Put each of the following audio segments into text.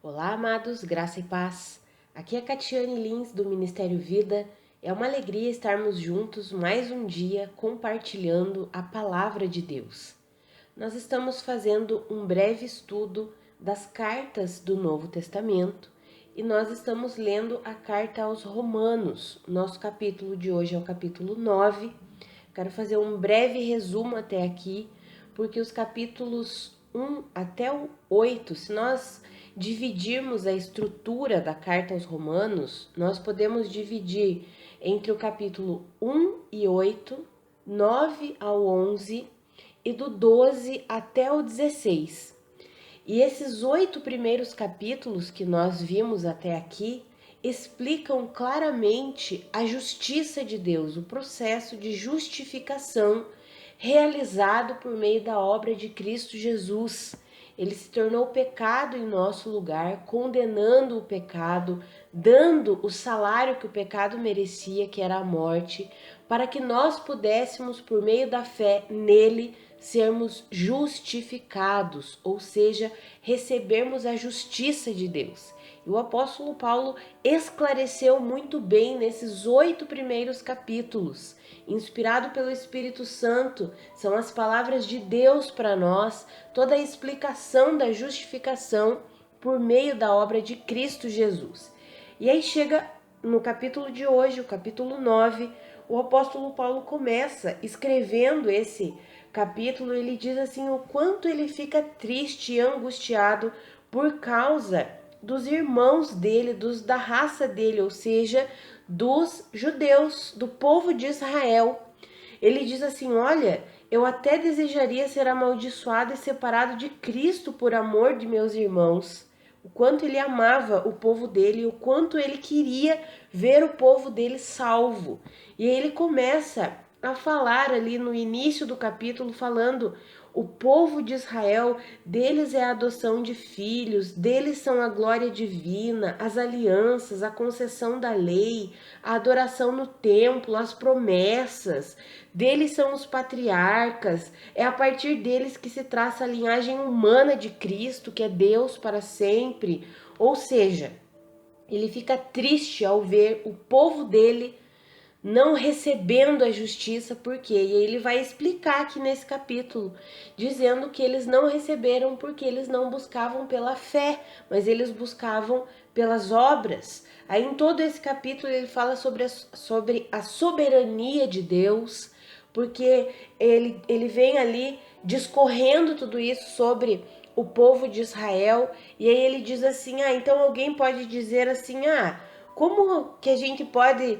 Olá, amados, graça e paz. Aqui é Catiane Lins, do Ministério Vida. É uma alegria estarmos juntos mais um dia compartilhando a palavra de Deus. Nós estamos fazendo um breve estudo das cartas do Novo Testamento e nós estamos lendo a carta aos Romanos. Nosso capítulo de hoje é o capítulo 9. Quero fazer um breve resumo até aqui, porque os capítulos 1 até o 8, se nós dividirmos a estrutura da carta aos Romanos, nós podemos dividir entre o capítulo 1 e 8, 9 ao 11 e do 12 até o 16. E esses 8 primeiros capítulos que nós vimos até aqui explicam claramente a justiça de Deus, o processo de justificação realizado por meio da obra de Cristo Jesus. Ele se tornou pecado em nosso lugar, condenando o pecado, dando o salário que o pecado merecia, que era a morte, para que nós pudéssemos, por meio da fé nele, sermos justificados, ou seja, recebermos a justiça de Deus. E o apóstolo Paulo esclareceu muito bem nesses 8 primeiros capítulos. Inspirado pelo Espírito Santo, são as palavras de Deus para nós, toda a explicação da justificação por meio da obra de Cristo Jesus. E aí chega no capítulo de hoje, o capítulo 9, o apóstolo Paulo começa escrevendo esse capítulo, ele diz assim o quanto ele fica triste e angustiado por causa dos irmãos dele, da raça dele, ou seja, dos judeus, do povo de Israel. Ele diz assim: olha, eu até desejaria ser amaldiçoado e separado de Cristo por amor de meus irmãos. O quanto ele amava o povo dele, o quanto ele queria ver o povo dele salvo. E aí ele começa a falar ali no início do capítulo, falando: o povo de Israel, deles é a adoção de filhos, deles são a glória divina, as alianças, a concessão da lei, a adoração no templo, as promessas. Deles são os patriarcas, é a partir deles que se traça a linhagem humana de Cristo, que é Deus para sempre. Ou seja, ele fica triste ao ver o povo dele não recebendo a justiça, por quê? E ele vai explicar aqui nesse capítulo, dizendo que eles não receberam porque eles não buscavam pela fé, mas eles buscavam pelas obras. Aí em todo esse capítulo ele fala sobre a soberania de Deus, porque ele vem ali discorrendo tudo isso sobre o povo de Israel, e aí ele diz assim, então alguém pode dizer assim, como que a gente pode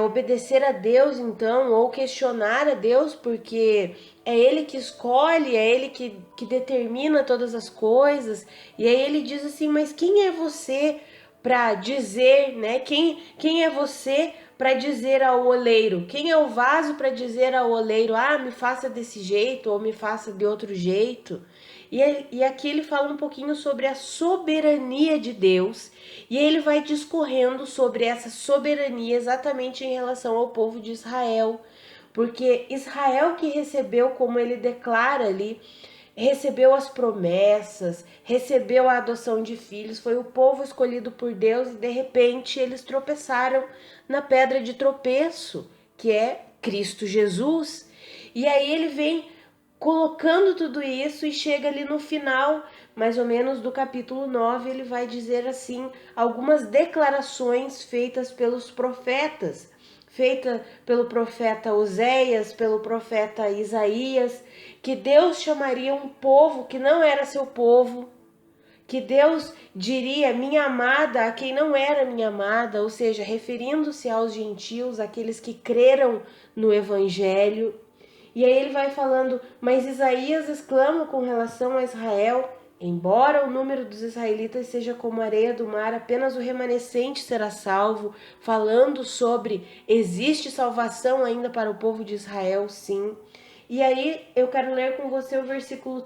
obedecer a Deus então, ou questionar a Deus, porque é Ele que escolhe, é Ele que determina todas as coisas. E aí ele diz assim, mas quem é você para dizer, né? Quem é você para dizer ao oleiro? Quem é o vaso para dizer ao oleiro, me faça desse jeito ou me faça de outro jeito? E aqui ele fala um pouquinho sobre a soberania de Deus, e ele vai discorrendo sobre essa soberania exatamente em relação ao povo de Israel, porque Israel que recebeu, como ele declara ali, recebeu as promessas, recebeu a adoção de filhos, foi o povo escolhido por Deus e de repente eles tropeçaram na pedra de tropeço, que é Cristo Jesus. E aí ele vem colocando tudo isso e chega ali no final, mais ou menos do capítulo 9, ele vai dizer assim, algumas declarações feitas pelos profetas, feita pelo profeta Oséias, pelo profeta Isaías, que Deus chamaria um povo que não era seu povo, que Deus diria minha amada a quem não era minha amada, ou seja, referindo-se aos gentios, aqueles que creram no evangelho. E aí ele vai falando, mas Isaías exclama com relação a Israel, embora o número dos israelitas seja como a areia do mar, apenas o remanescente será salvo, falando sobre existe salvação ainda para o povo de Israel, sim. E aí eu quero ler com você o versículo,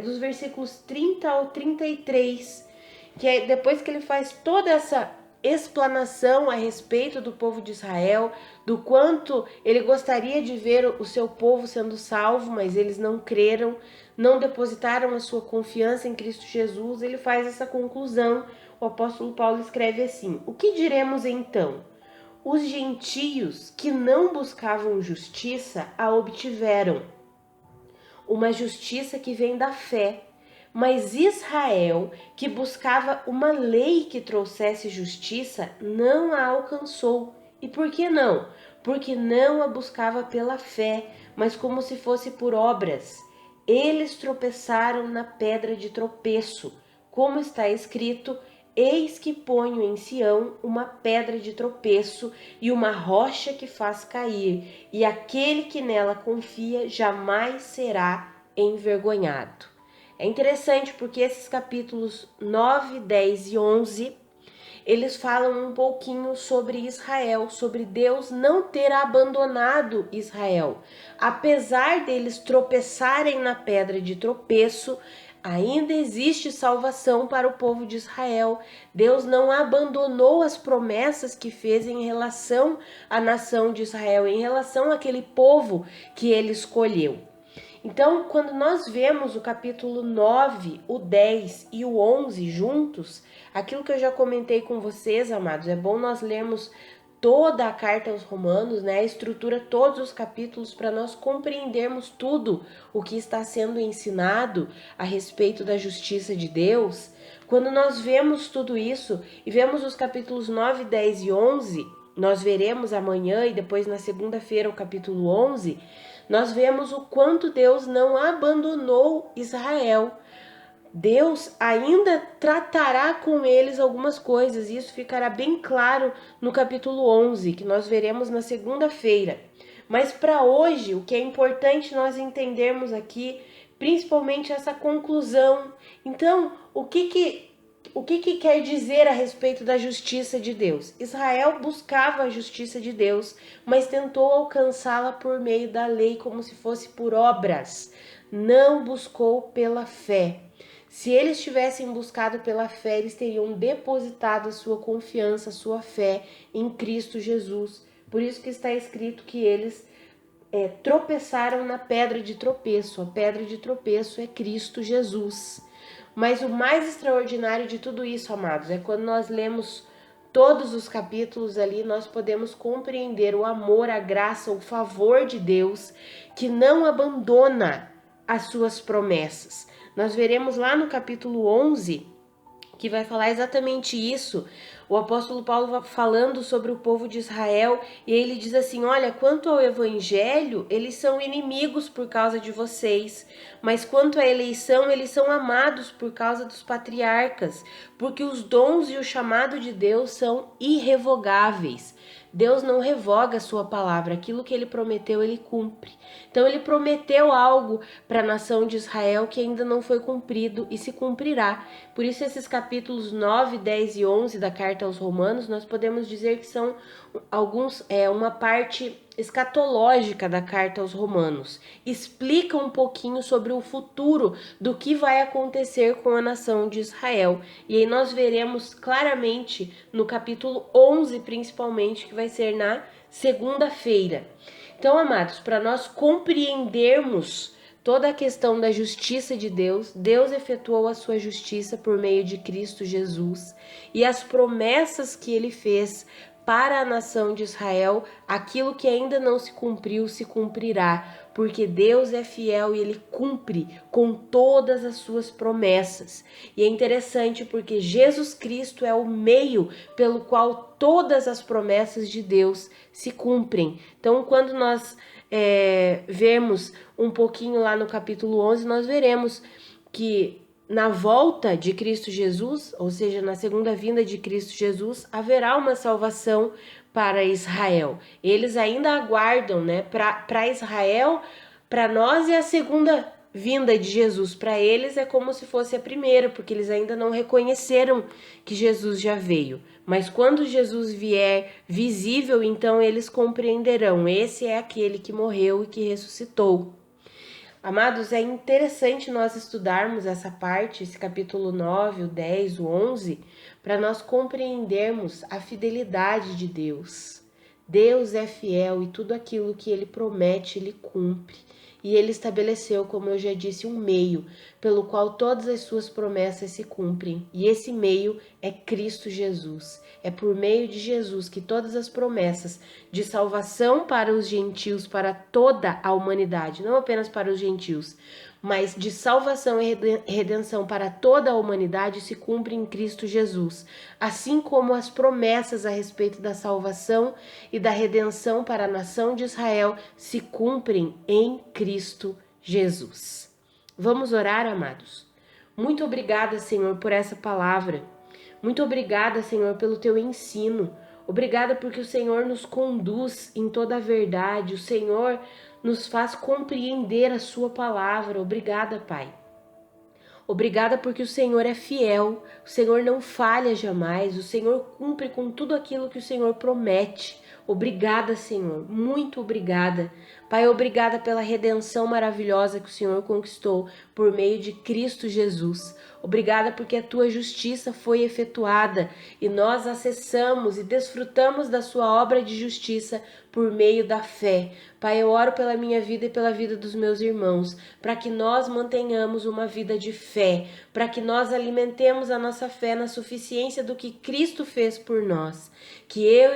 dos versículos 30 ao 33, que é depois que ele faz toda essa explanação a respeito do povo de Israel, do quanto ele gostaria de ver o seu povo sendo salvo, mas eles não creram, não depositaram a sua confiança em Cristo Jesus, ele faz essa conclusão. O apóstolo Paulo escreve assim: o que diremos então? Os gentios que não buscavam justiça a obtiveram, uma justiça que vem da fé. Mas Israel, que buscava uma lei que trouxesse justiça, não a alcançou. E por que não? Porque não a buscava pela fé, mas como se fosse por obras. Eles tropeçaram na pedra de tropeço, como está escrito: eis que ponho em Sião uma pedra de tropeço e uma rocha que faz cair, e aquele que nela confia jamais será envergonhado. É interessante porque esses capítulos 9, 10 e 11, eles falam um pouquinho sobre Israel, sobre Deus não ter abandonado Israel. Apesar deles tropeçarem na pedra de tropeço, ainda existe salvação para o povo de Israel. Deus não abandonou as promessas que fez em relação à nação de Israel, em relação àquele povo que ele escolheu. Então, quando nós vemos o capítulo 9, o 10 e o 11 juntos, aquilo que eu já comentei com vocês, amados, é bom nós lermos toda a carta aos Romanos, né? A estrutura, todos os capítulos, para nós compreendermos tudo o que está sendo ensinado a respeito da justiça de Deus. Quando nós vemos tudo isso e vemos os capítulos 9, 10 e 11, nós veremos amanhã e depois na segunda-feira o capítulo 11, nós vemos o quanto Deus não abandonou Israel. Deus ainda tratará com eles algumas coisas, e isso ficará bem claro no capítulo 11, que nós veremos na segunda-feira. Mas para hoje, o que é importante nós entendermos aqui, principalmente essa conclusão. Então, o que quer dizer a respeito da justiça de Deus? Israel buscava a justiça de Deus, mas tentou alcançá-la por meio da lei, como se fosse por obras. Não buscou pela fé. Se eles tivessem buscado pela fé, eles teriam depositado a sua confiança, a sua fé em Cristo Jesus. Por isso que está escrito que eles tropeçaram na pedra de tropeço. A pedra de tropeço é Cristo Jesus. Mas o mais extraordinário de tudo isso, amados, é quando nós lemos todos os capítulos ali, nós podemos compreender o amor, a graça, o favor de Deus, que não abandona as suas promessas. Nós veremos lá no capítulo 11, que vai falar exatamente isso. O apóstolo Paulo falando sobre o povo de Israel, e ele diz assim: olha, quanto ao evangelho, eles são inimigos por causa de vocês, mas quanto à eleição, eles são amados por causa dos patriarcas, porque os dons e o chamado de Deus são irrevogáveis. Deus não revoga a sua palavra, aquilo que ele prometeu, ele cumpre. Então ele prometeu algo para a nação de Israel que ainda não foi cumprido e se cumprirá. Por isso esses capítulos 9, 10 e 11 da carta aos Romanos, nós podemos dizer que são uma parte escatológica da carta aos Romanos. Explica um pouquinho sobre o futuro do que vai acontecer com a nação de Israel. E aí nós veremos claramente no capítulo 11, principalmente, que vai ser na segunda-feira. Então, amados, para nós compreendermos toda a questão da justiça de Deus, Deus efetuou a sua justiça por meio de Cristo Jesus, e as promessas que ele fez para a nação de Israel, aquilo que ainda não se cumpriu, se cumprirá, porque Deus é fiel e ele cumpre com todas as suas promessas. E é interessante porque Jesus Cristo é o meio pelo qual todas as promessas de Deus se cumprem. Então, quando nós vermos um pouquinho lá no capítulo 11, nós veremos que na volta de Cristo Jesus, ou seja, na segunda vinda de Cristo Jesus, haverá uma salvação para Israel. Eles ainda aguardam, né? Para Israel, para nós é a segunda vinda de Jesus. Para eles é como se fosse a primeira, porque eles ainda não reconheceram que Jesus já veio. Mas quando Jesus vier visível, então eles compreenderão. Esse é aquele que morreu e que ressuscitou. Amados, é interessante nós estudarmos essa parte, esse capítulo 9, o 10, o 11, para nós compreendermos a fidelidade de Deus. Deus é fiel e tudo aquilo que ele promete, ele cumpre. e Ele estabeleceu, como eu já disse, um meio pelo qual todas as suas promessas se cumprem. E esse meio é Cristo Jesus. É por meio de Jesus que todas as promessas de salvação para os gentios, para toda a humanidade, não apenas para os gentios, mas de salvação e redenção para toda a humanidade se cumpre em Cristo Jesus, assim como as promessas a respeito da salvação e da redenção para a nação de Israel se cumprem em Cristo Jesus. Vamos orar, amados? Muito obrigada, Senhor, por essa palavra. Muito obrigada, Senhor, pelo teu ensino. Obrigada porque o Senhor nos conduz em toda a verdade. O Senhor nos faz compreender a sua palavra. Obrigada, Pai. Obrigada porque o Senhor é fiel, o Senhor não falha jamais, o Senhor cumpre com tudo aquilo que o Senhor promete. Obrigada, Senhor, muito obrigada. Pai, obrigada pela redenção maravilhosa que o Senhor conquistou por meio de Cristo Jesus. Obrigada porque a tua justiça foi efetuada e nós acessamos e desfrutamos da sua obra de justiça por meio da fé. Pai, eu oro pela minha vida e pela vida dos meus irmãos, para que nós mantenhamos uma vida de fé, para que nós alimentemos a nossa fé na suficiência do que Cristo fez por nós. Que eu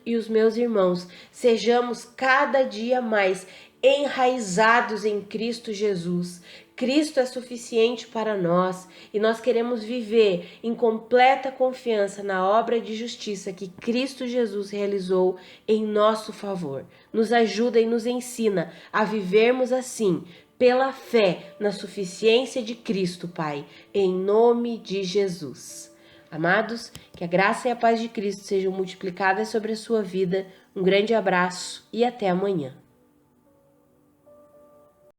e os meus irmãos sejamos cada dia mais enraizados em Cristo Jesus. Cristo é suficiente para nós e nós queremos viver em completa confiança na obra de justiça que Cristo Jesus realizou em nosso favor. Nos ajuda e nos ensina a vivermos assim, pela fé na suficiência de Cristo, Pai, em nome de Jesus. Amados, que a graça e a paz de Cristo sejam multiplicadas sobre a sua vida. Um grande abraço e até amanhã.